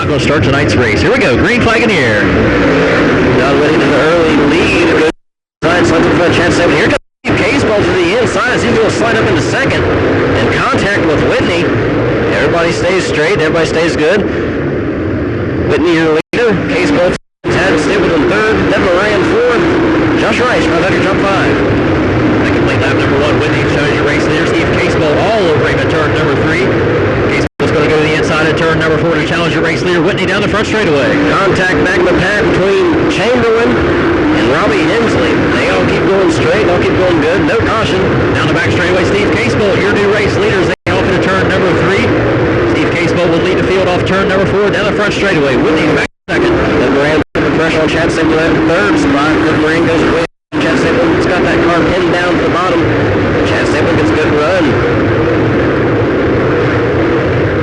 not going to start tonight's race. Here we go. Green flag in the air. John Whitney to the early lead. Slides up for a chance. Here comes Steve Caseball to the inside as he's going to slide up into second and contact with Whitney. Everybody stays straight. Everybody stays good. Whitney, your leader. Caseball, Ted Stapleton third. Devin Moran fourth. Josh Rice, 500 jump 5. Complete lap number 1. Whitney shows you race leader. Steve Caseball all over him at turn number 3. Caseball's going to go to the inside at turn number 4 to challenge your race leader. Whitney down the front straightaway. Contact Magna Pat between Chamberlain and Robbie Hensley. They all keep going straight. They all keep going good. No caution. Down the back straightaway, Steve Caseball, your new race leaders. They off into turn number 3. Steve Caseball will lead the field off turn number 4 down the front straightaway. Whitney back second. Then Moran put the pressure on Chad Stapleton at third spot. Then Moran goes away. Chad Stapleton's got that car pinned down to the bottom. Chad Stapleton gets a good run.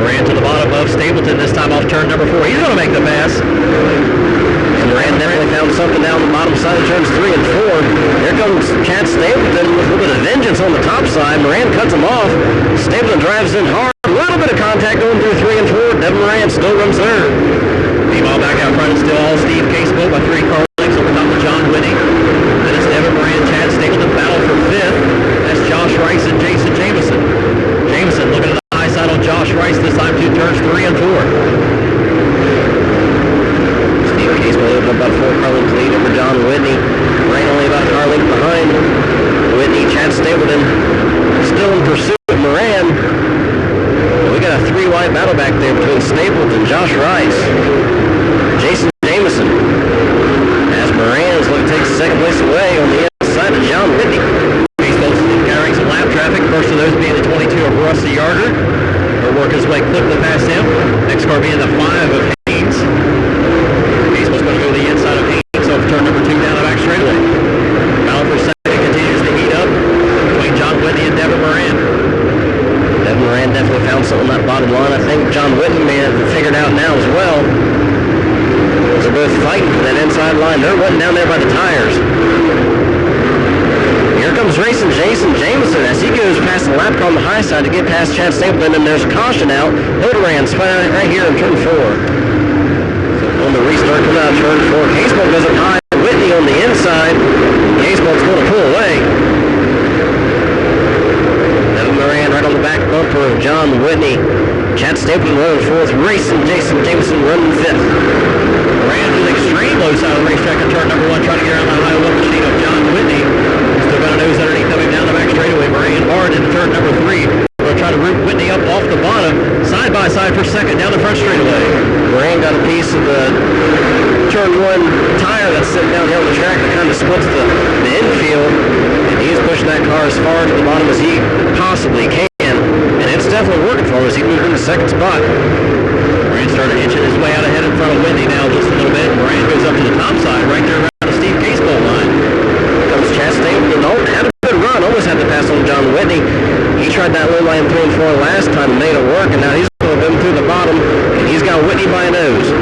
Moran to the bottom of Stapleton, this time off turn number 4. He's going to make the pass. And Moran definitely found something down the bottom side of turns 3 and 4. Here comes Chad Stapleton with a little bit of vengeance on the top side. Moran cuts him off. Stapleton drives in hard. A little bit of contact going through 3 and 4. Devin Moran still runs third. Meanwhile, back out front is still all Steve Caseball by 3 car lengths over top of John Whitney. Then it's Devin Moran, Chad Stapleton battle for 5th. That's Josh Rice and Jason Jameson. Jameson looking at the high side on Josh Rice this time to turns 3 and 4. Steve Caseball opened about 4 car length lead over John Whitney. Moran only about a car length behind Whitney. Chad Stapleton still in pursuit of Moran. We got a 3-wide battle back there between Stapleton, Josh Rice, Jason Jameson. As Moran's looking to take second place away on the inside of John Whitney. Caseball's carrying some lap traffic. First of those being the 22 of Rusty Yarder. He'll work his way quickly past him. Next car being the 5 of Haynes. Caseball's going to go to the inside of Haynes off turn number 2 down the back straightaway. Battle for second continues to heat up between John Whitney and Devin Moran. Devin Moran definitely found something on that bottom line. I think John Whitney may have figured out now as well. They're both fighting for that inside line. They're running down there by the tires. Here comes racing Jason Jameson as he goes past the lap car on the high side to get past Chad Stapleton, and there's a caution out. Hildebrand's right here in turn 4. So on the restart coming out of turn 4, Caseball goes up high. Whitney on the inside. Caseball's going to pull away. Moran right on the back bumper of John Whitney. Chad Stapleton running 4th. Racing Jason Jameson running 5th. Moran to the extreme low side of the racetrack on turn number 1, trying to get around the high low machine of John Whitney. Still got a nose underneath of him down the back straightaway. Moran hard into turn number 3. We'll try to root Whitney up off the bottom. Side by side for second down the front straightaway. Moran got a piece of the turn 1 tire that's sitting down here on the track that kind of splits the infield. He's pushing that car as far to the bottom as he possibly can, and it's definitely working for him as he moves into second spot. Moran started inching his way out ahead in front of Whitney now just a little bit. Moran goes up to the top side right there around the Steve Caseball line. Comes Chad Stapleton. Had a good run, almost had to pass on John Whitney. He tried that low line 3 and 4 last time and made it work, and now he's going to go through the bottom, and he's got Whitney by a nose.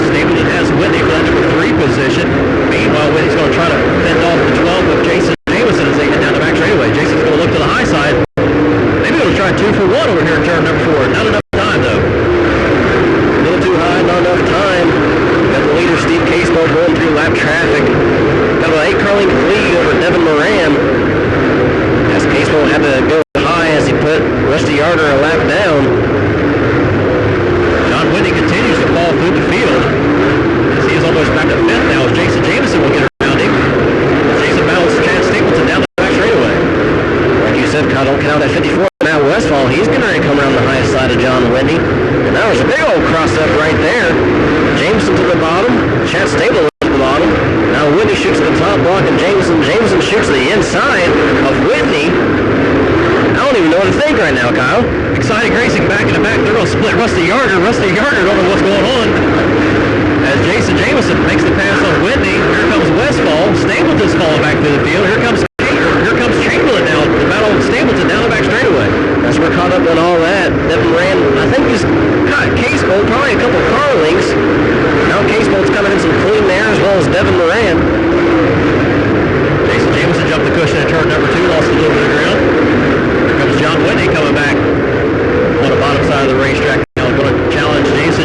Stapleton has Whitney for that number 3 position. Meanwhile, Whitney's going to try to fend off the 12 of Jason Jameson as they head down the back straightaway. Jason's going to look to the high side. Maybe going to try 2 for 1 over here in turn number 4. Not enough time, though. A little too high, not enough time. Got the leader, Steve Caseball, going through lap traffic. Got an 8 car length lead over Devin Moran. As Caseball had to go high as he put Rusty Yarder a lap down. John Whitney continues to fall through the field. He is almost back to 5th now as Jason Jameson will get around him. Jason battles Chad Stapleton down the back straightaway. Like you said, don't count that 54. Matt Westfall, he's getting ready to come around the highest side of John Whitney. And that was a big old cross-up right there. Jameson to the bottom, Chad Stapleton to the bottom. Now Whitney shoots the top block and Jameson shoots the inside of Whitney. I don't even know what to think right now, Kyle. Exciting racing back in the back. They're going to split Rusty Yarder. Rusty Yarder don't know what's going on. As Jason Jameson makes the pass on Whitney, here comes Westfall. Stapleton's falling back through the field. Here comes Chamberlain now. The battle of Stapleton down the back straightaway. As we're caught up on all that, Devin Moran, I think, just caught Caseball probably a couple car lengths. Now Caseball's coming in some clean there as well as Devin Moran. Jason Jameson jumped the cushion at turn number 2, lost a little bit of ground. Here comes John Whitney coming back on the bottom side of the racetrack. Now going to challenge Jason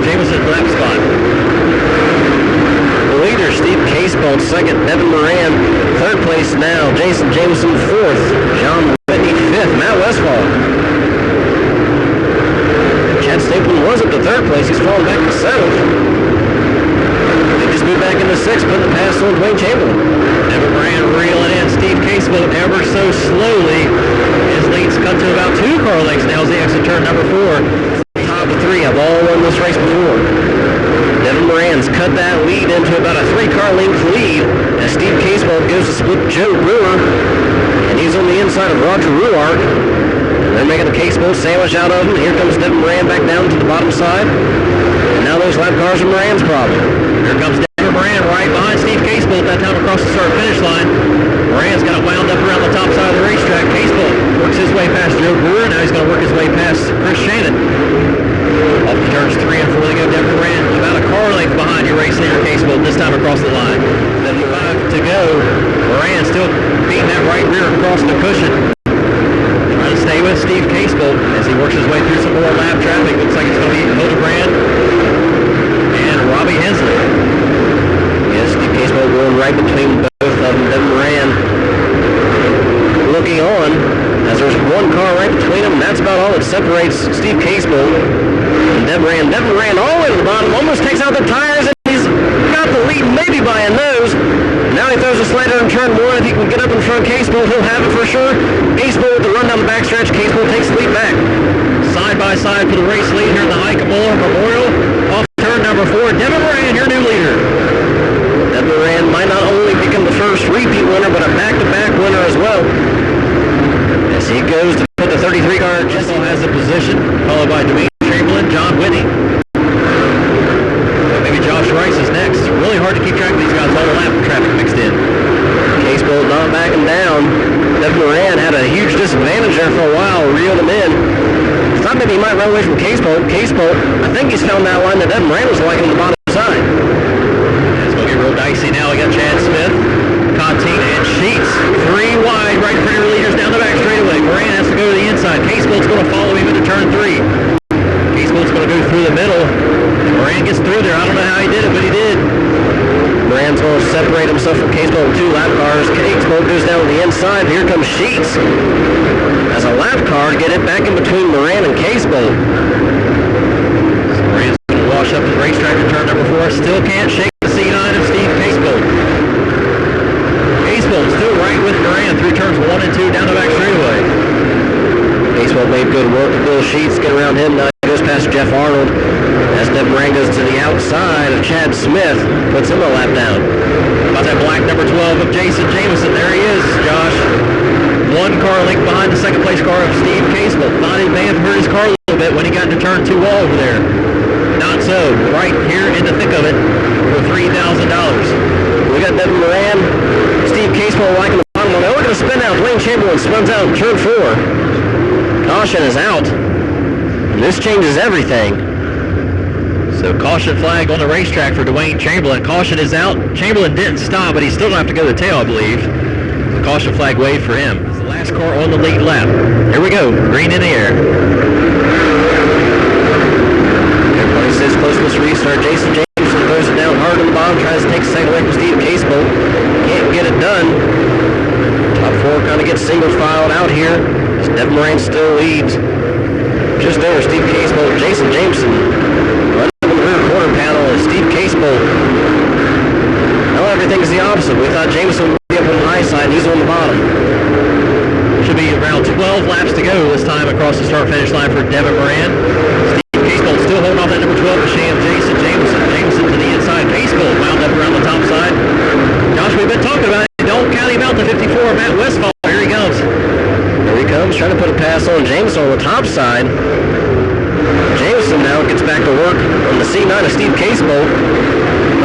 in third place. He's fallen back to seventh. They just moved back into sixth, putting the pass on Dwayne Chamberlain. Devin Moran reeling in. Steve Casebolt ever so slowly. His lead's cut to about 2 car lengths now as he exits turn number 4. Top 3 have all won this race before. Devin Moran's cut that lead into about a 3-car length lead as Steve Casebolt goes to split Joe Brewer, and he's on the inside of Roger Ruark. They're making a Casebolt sandwich out of him. Here comes Devin Moran back down to the bottom side, and now those lap cars are Moran's problem. Here comes Devin Moran right behind Steve Casebolt, that time across the start-finish line. Moran's got it wound up around the top side of the racetrack. Casebolt works his way past Joe Brewer. Now he's going to work his way past Chris Shannon. Off the turns 3 and 4, they go. Devin Moran about a car length behind your race leader Casebolt, this time across the line. 5 to go. Moran still beating that right rear across the cushion. Trying to stay with Steve Casebolt as he works his way through some more lap traffic. Looks like it's going to be Hildebrand and Robbie Hensley. Yes, Steve Casebolt going right between both of them. Devin Moran looking on as there's one car right between them, and that's about all that separates Steve Casebolt and Devin Moran all the way to the bottom, almost takes out the tires, and he's got the lead maybe by a nose. Now he throws a slider in turn 1. If he can get up in front of Casebolt, he'll have it for sure. Casebolt with the run down the backstretch. Casebolt takes the lead back. Side by side for the race lead here in the Ike Muller Memorial. Off turn number 4, Devin Moran, your new leader. Devin Moran might not only become the first repeat winner, but a back-to-back winner as well. As he goes to put the 33 car, Jesse has the position, followed by Dwayne Chamberlain, John Whitney. Maybe Josh Rice is next. Really hard to keep track of these guys, all the lap traffic mixed in. Casebolt not backing down. Devin Moran had a huge disadvantage there for a while, reeled him in. Thought maybe he might run away from Casebolt. Casebolt, I think he's found that line that Devin Moran was liking on the bottom side. It's going to get real dicey now. We got Chad Smith, Contine, and Sheets. 3 wide, right in front of your leaders down the back straightaway. Moran has to go to the inside. Casebolt's going to follow him into turn 3. Casebolt's going to go through the middle. Moran gets through there. I don't know how he did it, but he did. Moran's going to separate himself from Casebolt with 2 lap cars. Casebolt goes down to the inside. Here comes Sheets as a lap car to get it back in between Moran and Casebolt. So Moran's going to wash up the racetrack in turn number 4. Still can't shake the C9 of Steve Casebolt. Casebolt still right with Moran through turns 1 and 2 down the back straightaway. Casebolt made good work with Bill Sheets. Get around him now. He goes past Jeff Arnold. As Devin Moran goes to the outside of Chad Smith, puts him a lap down. About that black number 12 of Jason Jameson. There he is, Josh. 1 car length behind the second place car of Steve Casebolt. Thought he may have hurt his car a little bit when he got into turn 2 wall over there. Not so. Right here in the thick of it for $3,000. We got Devin Moran, Steve Casebolt liking the bottom one. They're going to spin out. Dwayne Chamberlain spins out in turn 4. Caution is out. And this changes everything. So caution flag on the racetrack for Dwayne Chamberlain. Caution is out. Chamberlain didn't stop, but he's still going to have to go to the tail, I believe. The caution flag waved for him. It's the last car on the lead lap. Here we go. Green in the air. Everybody says close to this restart. Jason Jameson throws it down hard on the bottom, tries to take a second away from Steve Casebolt. Can't get it done. Top 4 kind of gets single filed out here. Devin Moran still leads. Just over Steve Casebolt. Jason Jameson running on the rear quarter panel is Steve Casebolt. Now everything's the opposite. We thought Jameson would be up on the high side, and he's on the bottom. Should be around 12 laps to go this time across the start-finish line for Devin Moran. Steve Casebolt still holding off that number 12 to Sham Jason Jameson. Jameson to the inside. Casebolt wound up around the top side. Josh, we've been talking about it. Don't count him out to 54. Matt Westphal. Here he comes. Here he comes, trying to put a pass on Jameson on the top side. Jameson now gets back to work on the C9 of Steve Casebolt.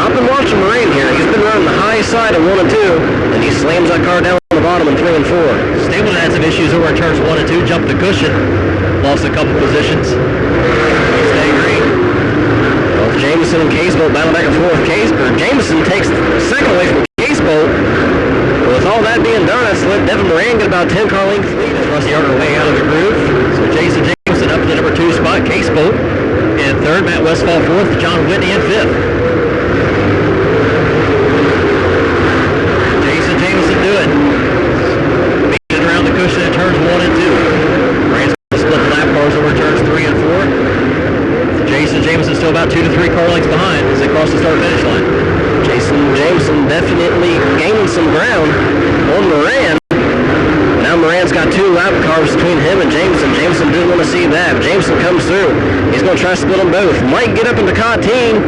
I've been watching Moran here. He's been running the high side of 1 and 2, and he slams that car down on the bottom in 3 and 4. Stapleton had some issues over in turns 1 and 2. Jumped the cushion. Lost a couple positions. Stay green. Both Jameson and Casebolt battle back and forth. Jameson takes second away from Casebolt. With all that being done, that's let Devin Moran get about 10 car length lead as Rusty Yarder way out of the groove. So Jason Jameson up to the number 2 spot. Casebolt in 3rd. Matt Westphal 4th. John Whitney in 5th. Jason Jameson do it. Beating around the cushion in turns 1 and 2. Moran's going to split the lap cars over turns 3 and 4. Jason Jameson Jameson still about 2 to 3 car lengths behind as they cross the start-finish line. Jason Jameson definitely gaining some ground on Moran. Now Moran's got 2 lap cars between him and Jameson. Jameson didn't want to see that. Jameson comes through. He's going to try to split them both. Might get up into car team,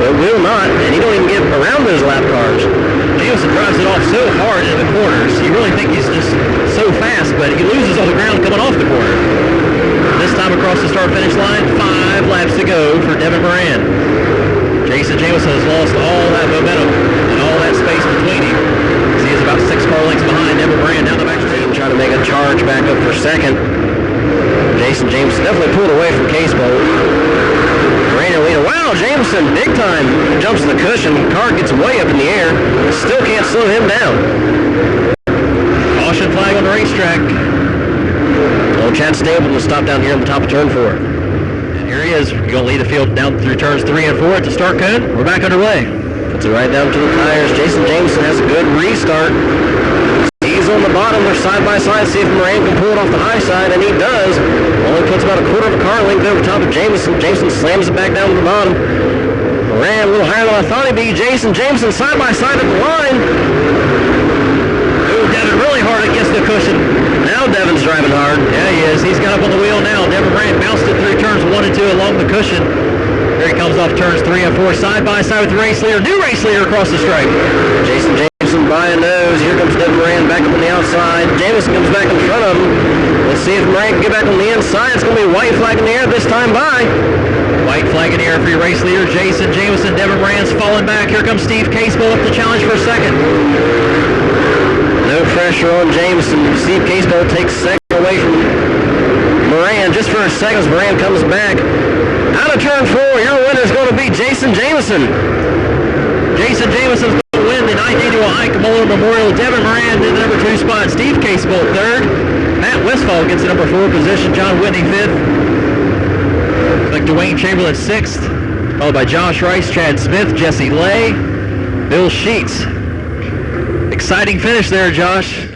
but will not. And he don't even get around those lap cars. Jameson drives it off so hard in the corners. You really think he's just so fast, but he loses all the ground coming off the corner. This time across the start-finish line, 5 laps to go for Devin Moran. Jason Jameson has lost all that momentum and all that space between him. He is about 6 car lengths behind Devin Moran down the back straight. Trying to make a charge back up for second. Jason Jameson definitely pulled away from Casebolt. Rainer leader. Wow, Jameson big time jumps the cushion. Car gets way up in the air. Still can't slow him down. Caution flag on the racetrack. Old Chad Stapleton will stop down here on the top of turn 4. And here he is. He's going to lead the field down through turns 3 and 4 at the start cone. We're back underway. Puts it right down to the tires. Jason Jameson has a good restart. He's on the bottom. They're side by side. See if Moran can pull it off the high side, and he does. Only puts about a quarter of a car length over top of Jameson. Jameson slams it back down to the bottom. Moran a little higher than I thought he'd be. Jason Jameson side by side at the line. Ooh, Devin really hard against the cushion. Now Devin's driving hard. Yeah, he is. He's got up on the wheel now. Devin Moran bounced it through turns 1 and 2 along the cushion. Here he comes off turns 3 and 4, side by side with the race leader. New race leader across the stripe. Jason Jameson by a nose. Here comes Devin Moran back up on the outside. Jameson comes back in front of him. Let's see if Moran can get back on the inside. It's going to be a white flag in the air this time by. White flag in the air for your race leader, Jason Jameson. Devin Moran's falling back. Here comes Steve Casebolt up the challenge for a second. No pressure on Jameson. Steve Casebolt takes second away from Moran just for a second as Moran comes back. Out of turn 4, your winner is going to be Jason Jameson. Jason Jameson's going to win the 9th annual Ike Muller Memorial. Devin Moran in the number 2 spot. Steve Casebolt 3rd. Matt Westphal gets the number 4 position. John Whitney 5th. Like Dwayne Chamberlain 6th. Followed by Josh Rice, Chad Smith, Jesse Lay, Bill Sheets. Exciting finish there, Josh.